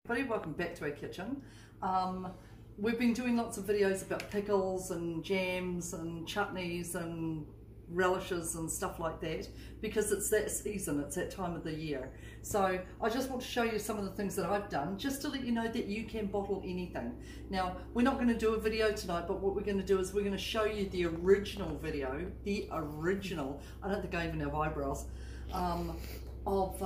Everybody, welcome back to our kitchen. We've been doing lots of videos about pickles and jams and chutneys and relishes and stuff like that because it's that season, it's that time of the year. So I just want to show you some of the things that I've done just to let you know that you can bottle anything. Now, we're not going to do a video tonight, but what we're going to do is we're going to show you the original video, I don't think I even have eyebrows, of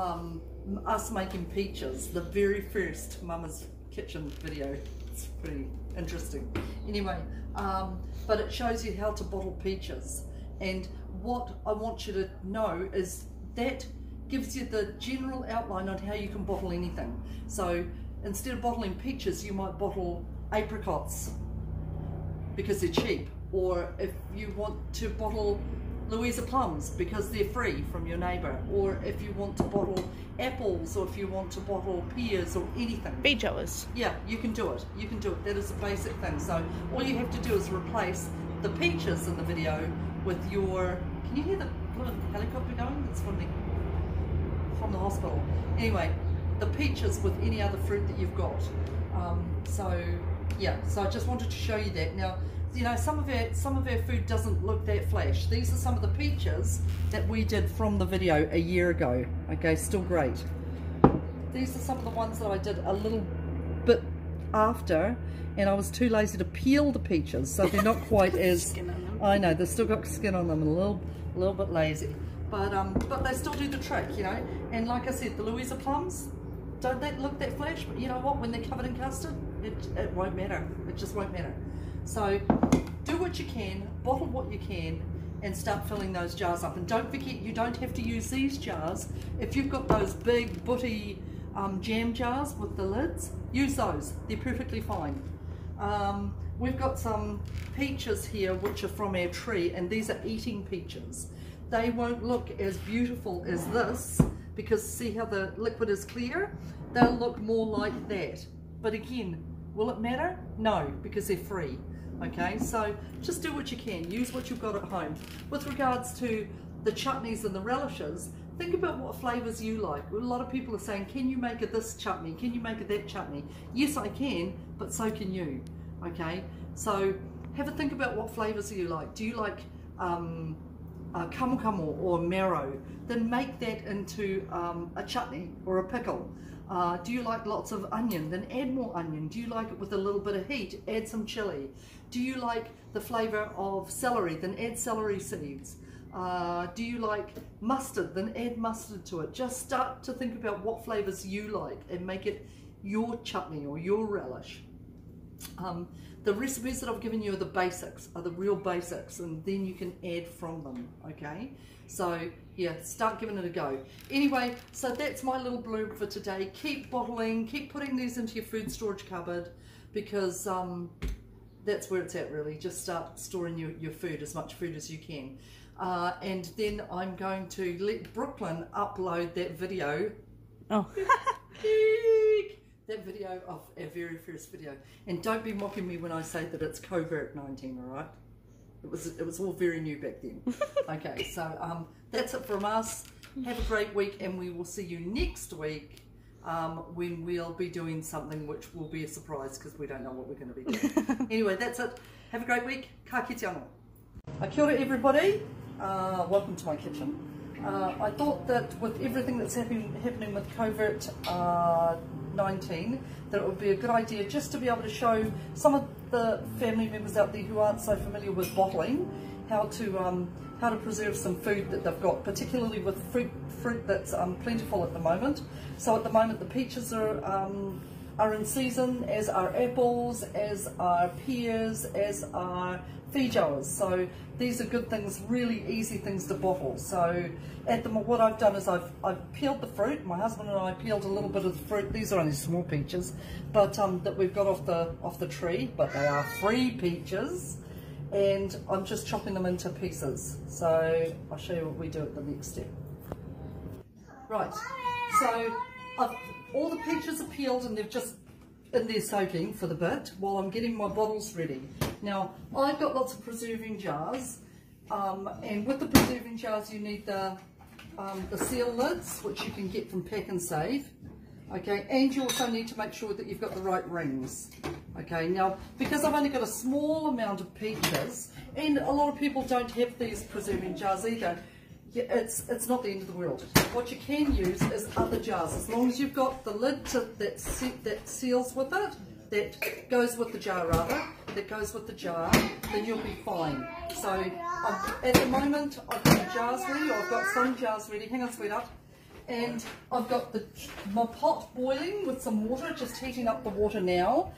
us making peaches, the very first Mama's Kitchen video. It's pretty interesting. Anyway, but it shows you how to bottle peaches, and what I want you to know is that gives you the general outline on how you can bottle anything. So instead of bottling peaches, you might bottle apricots because they're cheap, or if you want to bottle Louisa plums because they're free from your neighbour, or if you want to bottle apples, or if you want to bottle pears or anything. Feijoas. Yeah, you can do it. You can do it. That is a basic thing. So all you have to do is replace the peaches in the video with your, can you hear the little helicopter going? It's from the hospital. Anyway, the peaches with any other fruit that you've got. So yeah, so I just wanted to show you that. Now, you know, some of our food doesn't look that flash. These are some of the peaches that we did from the video a year ago. Okay, still great. These are some of the ones that I did a little bit after, and I was too lazy to peel the peaches, so they're not quite as, I know, they've still got skin on them, and a little bit lazy. But they still do the trick, you know. And like I said, the Louisa plums, don't that look that flash? But you know what, when they're covered in custard, it won't matter. It just won't matter. So do what you can, bottle what you can, and start filling those jars up. And don't forget, you don't have to use these jars. If you've got those big butty jam jars with the lids, use those. They're perfectly fine. We've got some peaches here which are from our tree, and these are eating peaches. They won't look as beautiful as this because see how the liquid is clear? They'll look more like that. But again, will it matter? No, because they're free. Okay, so just do what you can, use what you've got at home. With regards to the chutneys and the relishes, think about what flavours you like. A lot of people are saying, can you make a this chutney? Can you make a that chutney? Yes, I can, but so can you. Okay, so have a think about what flavours you like. Do you like kamu or marrow? Then make that into a chutney or a pickle. Do you like lots of onion? Then add more onion. Do you like it with a little bit of heat? Add some chili. Do you like the flavour of celery? Then add celery seeds. Do you like mustard? Then add mustard to it. Just start to think about what flavours you like and make it your chutney or your relish. The recipes that I've given you are the basics, are the real basics, and then you can add from them, okay? So yeah, start giving it a go. Anyway, so that's my little blurb for today. Keep bottling, keep putting these into your food storage cupboard, because that's where it's at really. Just start storing your food, as much food as you can. And then I'm going to let Brooklyn upload that video. Oh. That video of our very first video. And don't be mocking me when I say that it's COVID-19, all right? It was all very new back then. Okay, so that's it from us. Have a great week, and we will see you next week when we'll be doing something which will be a surprise because we don't know what we're going to be doing. Anyway, that's it. Have a great week. Ka kite anō. Kia ora everybody. Welcome to my kitchen. I thought that with everything that's happening with COVID-19, that it would be a good idea just to be able to show some of the family members out there who aren't so familiar with bottling how to preserve some food that they've got, particularly with fruit that's plentiful at the moment. So at the moment the peaches are in season, as are apples, as are pears, as are feijoas. So these are good things, really easy things to bottle. So at the moment, what I've done is I've peeled the fruit. My husband and I peeled a little bit of the fruit. These are only small peaches, but that we've got off the tree, but they are free peaches, and I'm just chopping them into pieces. So I'll show you what we do at the next step. Right, so all the peaches are peeled and they've just in there soaking for the bit while I'm getting my bottles ready. Now I've got lots of preserving jars, and with the preserving jars you need the seal lids, which you can get from Pack and Save. Okay, and you also need to make sure that you've got the right rings. Okay, now because I've only got a small amount of peaches, and a lot of people don't have these preserving jars either, it's not the end of the world. What you can use is other jars, as long as you've got the lid that seals with it, that goes with the jar rather, that goes with the jar, then you'll be fine. So at the moment I've got the jars ready, or I've got some jars ready. Hang on, sweetheart. And I've got my pot boiling with some water, just heating up the water now.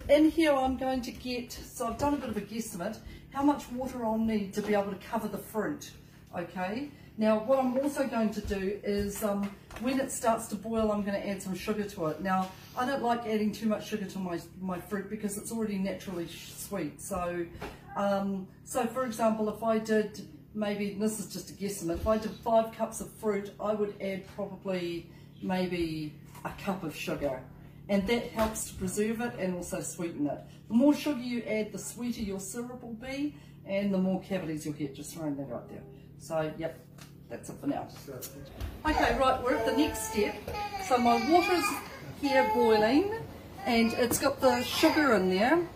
In here I'm going to get, so I've done a bit of a guesstimate, how much water I'll need to be able to cover the fruit. Okay, now what I'm also going to do is when it starts to boil, I'm going to add some sugar to it. Now I don't like adding too much sugar to my fruit because it's already naturally sweet. So so for example, if I did, maybe this is just a guesstimate, if I did 5 cups of fruit, I would add probably maybe a cup of sugar, and that helps to preserve it and also sweeten it. The more sugar you add, the sweeter your syrup will be, and the more cavities you'll get. Just throwing that out there. So yep, that's it for now. Okay, right, we're at the next step. So my water's here boiling, and it's got the sugar in there.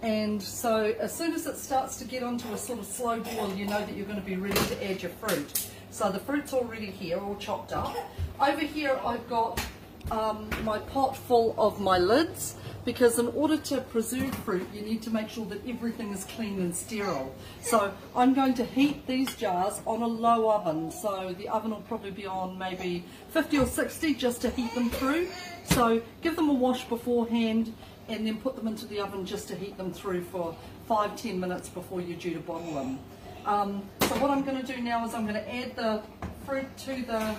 And so as soon as it starts to get onto a sort of slow boil, you know that you're going to be ready to add your fruit. So the fruit's already here, all chopped up. Over here I've got my pot full of my lids, because in order to preserve fruit you need to make sure that everything is clean and sterile. So I'm going to heat these jars on a low oven, so the oven will probably be on maybe 50 or 60 just to heat them through. So give them a wash beforehand, and then put them into the oven just to heat them through for 5-10 minutes before you're due to bottle them. So what I'm going to do now is I'm going to add the fruit to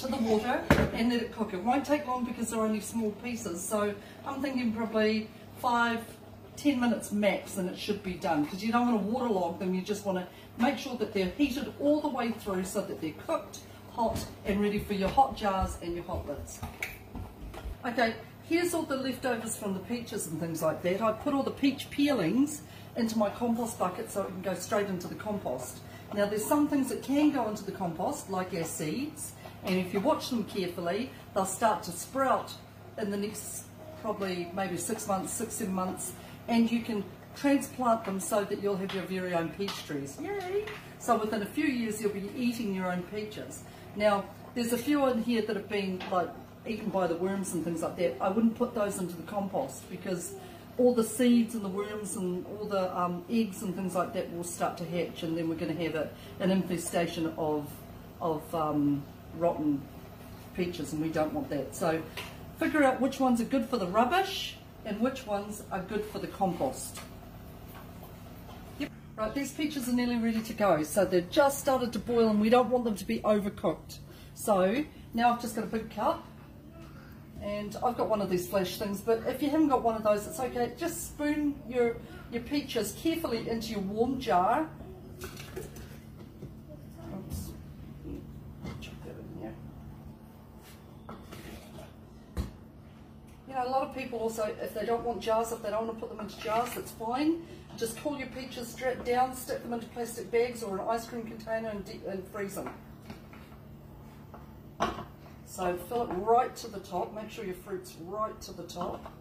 the water and let it cook. It won't take long because they're only small pieces, so I'm thinking probably 5-10 minutes max and it should be done, because you don't want to waterlog them. You just want to make sure that they're heated all the way through so that they're cooked, hot, and ready for your hot jars and your hot lids. Okay, here's all the leftovers from the peaches and things like that. I put all the peach peelings into my compost bucket so it can go straight into the compost. Now there's some things that can go into the compost, like our seeds, and if you watch them carefully, they'll start to sprout in the next probably maybe 6 months, 6-7 months, and you can transplant them so that you'll have your very own peach trees. Yay! So within a few years you'll be eating your own peaches. Now there's a few in here that have been like eaten by the worms and things like that. I wouldn't put those into the compost, because all the seeds and the worms and all the eggs and things like that will start to hatch, and then we're going to have an infestation of rotten peaches, and we don't want that. So figure out which ones are good for the rubbish and which ones are good for the compost. Yep. Right, these peaches are nearly ready to go, so they've just started to boil and we don't want them to be overcooked. So now I've just got a big cup, and I've got one of these flash things, but if you haven't got one of those, it's okay. Just spoon your peaches carefully into your warm jar. Oops. Chuck that in here. You know, a lot of people also, if they don't want jars, if they don't want to put them into jars, that's fine. Just pull your peaches straight down, stick them into plastic bags or an ice cream container and freeze them. So fill it right to the top, make sure your fruit's right to the top.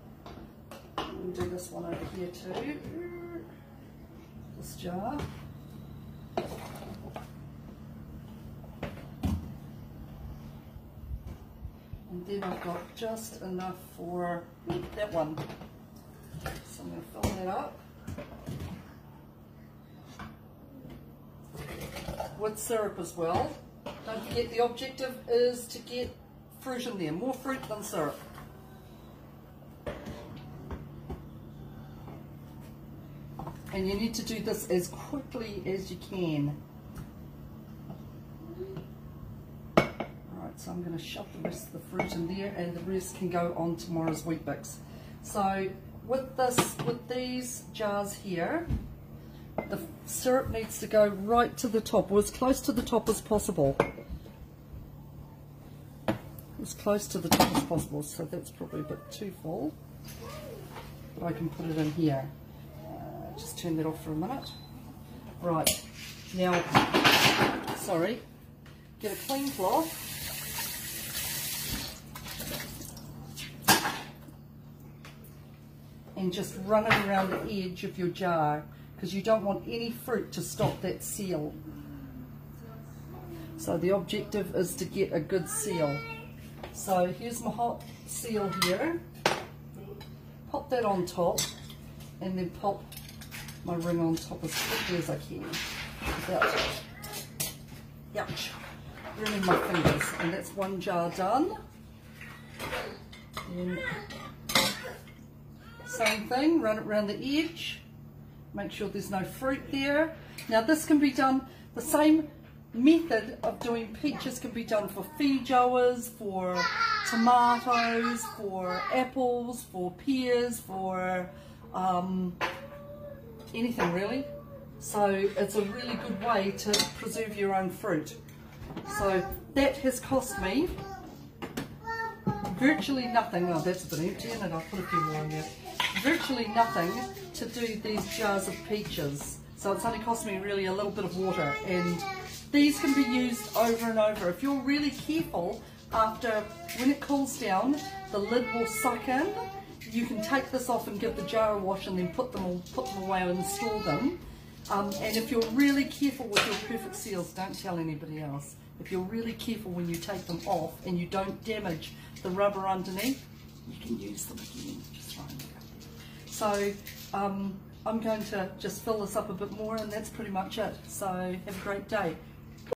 We'll do this one over here too, this jar. And then I've got just enough for that one. So I'm going to fill that up with syrup as well. Don't forget, the objective is to get fruit in there, more fruit than syrup. And you need to do this as quickly as you can. Right, so I'm going to shove the rest of the fruit in there, and the rest can go on tomorrow's wheat bix. So with these jars here, the syrup needs to go right to the top, or as close to the top as possible. As close to the top as possible, so that's probably a bit too full, but I can put it in here. Just turn that off for a minute. Right, now, sorry, get a clean cloth and just run it around the edge of your jar, because you don't want any fruit to stop that seal. So the objective is to get a good seal. So here's my hot seal here. Pop that on top, and then pop my ring on top as quickly as I can without ruining my fingers. And that's one jar done. And same thing, run it around the edge, make sure there's no fruit there. Now this can be done, the same method of doing peaches can be done for feijoas, for tomatoes, for apples, for pears, for anything really. So it's a really good way to preserve your own fruit. So that has cost me virtually nothing. Oh, that's a bit empty, isn't it? I'll put a few more in there. Virtually nothing to do these jars of peaches. So it's only cost me really a little bit of water, and these can be used over and over. If you're really careful, when it cools down, the lid will suck in. You can take this off and give the jar a wash, and then put them away and store them. And if you're really careful with your perfect seals, don't tell anybody else. If you're really careful when you take them off and you don't damage the rubber underneath, you can use them again. Just try and look up there. So I'm going to just fill this up a bit more, and that's pretty much it. So have a great day.